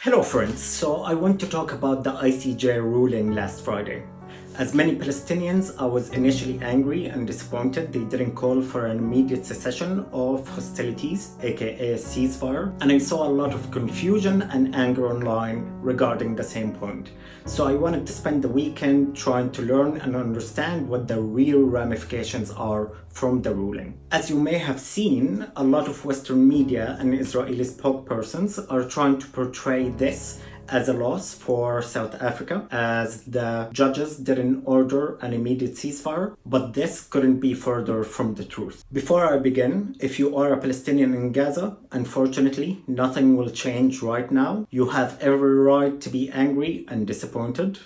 Hello friends, so I want to talk about the ICJ ruling last Friday. As many Palestinians, I was initially angry and disappointed they didn't call for an immediate cessation of hostilities, aka ceasefire, and I saw a lot of confusion and anger online regarding the same point. So I wanted to spend the weekend trying to learn and understand what the real ramifications are from the ruling. As you may have seen, a lot of Western media and Israeli spokespersons are trying to portray this as a loss for South Africa, as the judges didn't order an immediate ceasefire, but this couldn't be further from the truth. Before I begin, if you are a Palestinian in Gaza, unfortunately, nothing will change right now. You have every right to be angry and disappointed.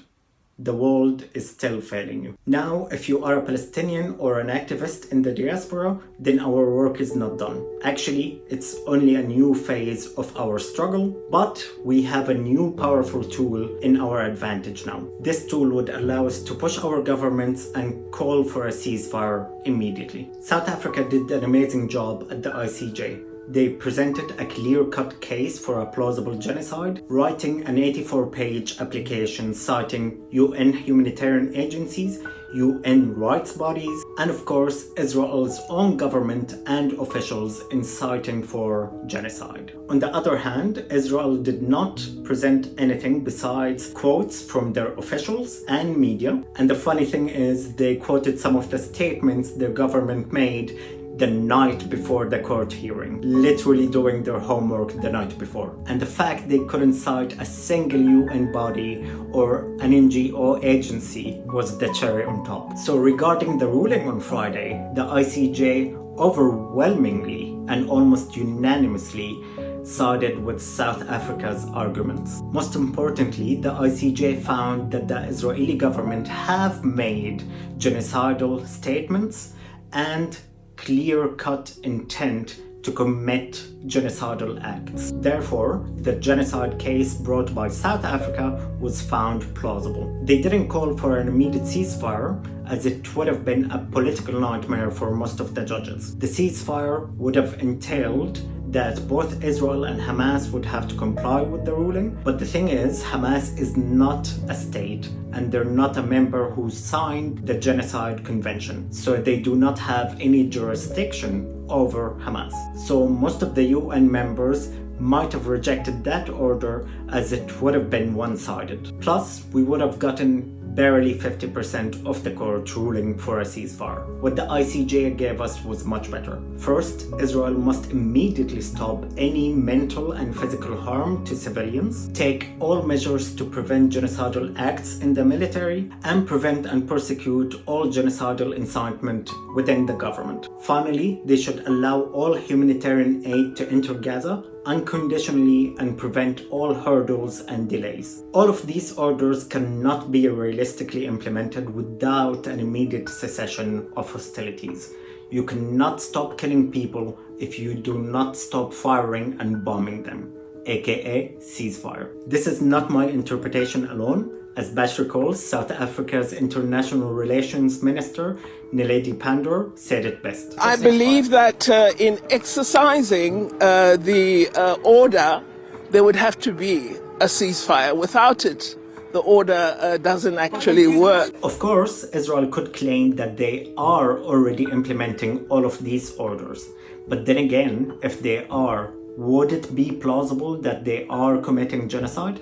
The world is still failing you. Now, if you are a Palestinian or an activist in the diaspora, then our work is not done. Actually, it's only a new phase of our struggle, but we have a new powerful tool in our advantage now. This tool would allow us to push our governments and call for a ceasefire immediately. South Africa did an amazing job at the ICJ. They presented a clear-cut case for a plausible genocide, writing an 84-page application citing UN humanitarian agencies, UN rights bodies, and of course Israel's own government and officials inciting for genocide. On the other hand, Israel did not present anything besides quotes from their officials and media, and the funny thing is they quoted some of the statements their government made the night before the court hearing, literally doing their homework the night before. And the fact they couldn't cite a single UN body or an NGO agency was the cherry on top. So regarding the ruling on Friday, the ICJ overwhelmingly and almost unanimously sided with South Africa's arguments. Most importantly, the ICJ found that the Israeli government have made genocidal statements and clear-cut intent to commit genocidal acts. Therefore, the genocide case brought by South Africa was found plausible. They didn't call for an immediate ceasefire, as it would have been a political nightmare for most of the judges. The ceasefire would have entailed that both Israel and Hamas would have to comply with the ruling. But the thing is, Hamas is not a state and they're not a member who signed the Genocide Convention. So they do not have any jurisdiction over Hamas. So most of the UN members might have rejected that order as it would have been one-sided. Plus, we would have gotten barely 50% of the court ruling for a ceasefire. What the ICJ gave us was much better. First, Israel must immediately stop any mental and physical harm to civilians, take all measures to prevent genocidal acts in the military, and prevent and prosecute all genocidal incitement within the government. Finally, they should allow all humanitarian aid to enter Gaza unconditionally and prevent all hurdles and delays. All of these orders cannot be realistically implemented without an immediate cessation of hostilities. You cannot stop killing people if you do not stop firing and bombing them, aka ceasefire. This is not my interpretation alone. As Bash recalls, South Africa's International Relations Minister, Naledi Pandor, said it best. I believe that in exercising the order, there would have to be a ceasefire. Without it, the order doesn't actually work. Of course, Israel could claim that they are already implementing all of these orders. But then again, if they are, would it be plausible that they are committing genocide?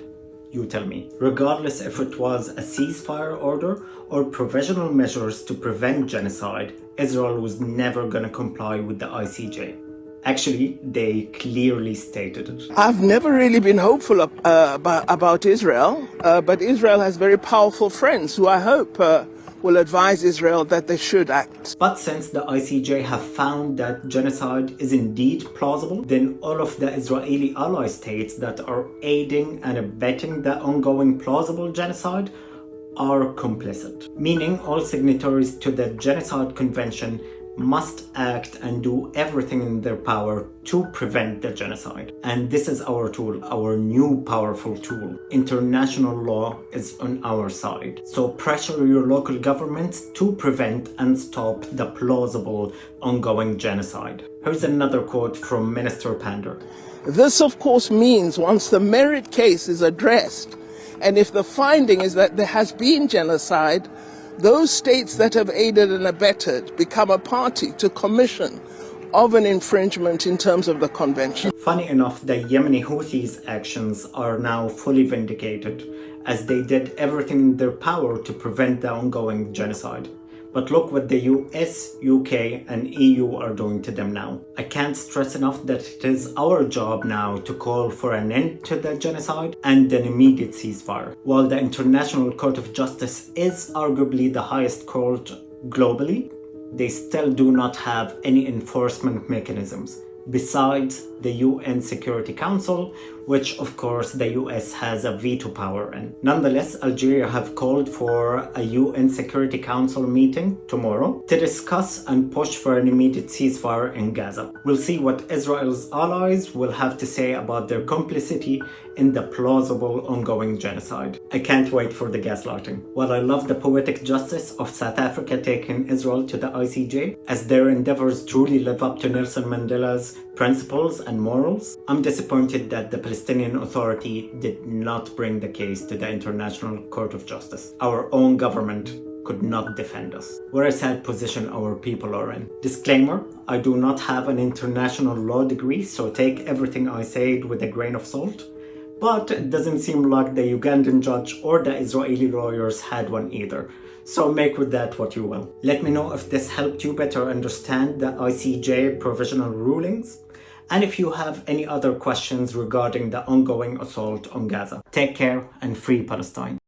You tell me. Regardless if it was a ceasefire order or provisional measures to prevent genocide, Israel was never going to comply with the ICJ. Actually, they clearly stated it. I've never really been hopeful about Israel, but Israel has very powerful friends who I hope will advise Israel that they should act. But since the ICJ have found that genocide is indeed plausible, then all of the Israeli ally states that are aiding and abetting the ongoing plausible genocide are complicit. Meaning all signatories to the Genocide Convention must act and do everything in their power to prevent the genocide. And this is our tool, our new powerful tool. International law is on our side. So pressure your local governments to prevent and stop the plausible ongoing genocide. Here's another quote from Minister Pandor. This, of course, means once the merit case is addressed, and if the finding is that there has been genocide, those states that have aided and abetted become a party to commission of an infringement in terms of the convention. Funny enough, the Yemeni Houthis' actions are now fully vindicated, as they did everything in their power to prevent the ongoing genocide. But look what the US, UK and EU are doing to them now. I can't stress enough that it is our job now to call for an end to the genocide and an immediate ceasefire. While the International Court of Justice is arguably the highest court globally, they still do not have any enforcement mechanisms besides the UN Security Council, which of course the US has a veto power in. Nonetheless, Algeria have called for a UN Security Council meeting tomorrow to discuss and push for an immediate ceasefire in Gaza. We'll see what Israel's allies will have to say about their complicity in the plausible ongoing genocide. I can't wait for the gaslighting. While I love the poetic justice of South Africa taking Israel to the ICJ, as their endeavors truly live up to Nelson Mandela's principles and morals, I'm disappointed that the Palestinian Authority did not bring the case to the International Court of Justice. Our own government could not defend us. What a sad position our people are in. Disclaimer, I do not have an international law degree, so take everything I said with a grain of salt. But it doesn't seem like the Ugandan judge or the Israeli lawyers had one either. So make with that what you will. Let me know if this helped you better understand the ICJ provisional rulings, and if you have any other questions regarding the ongoing assault on Gaza. Take care and free Palestine.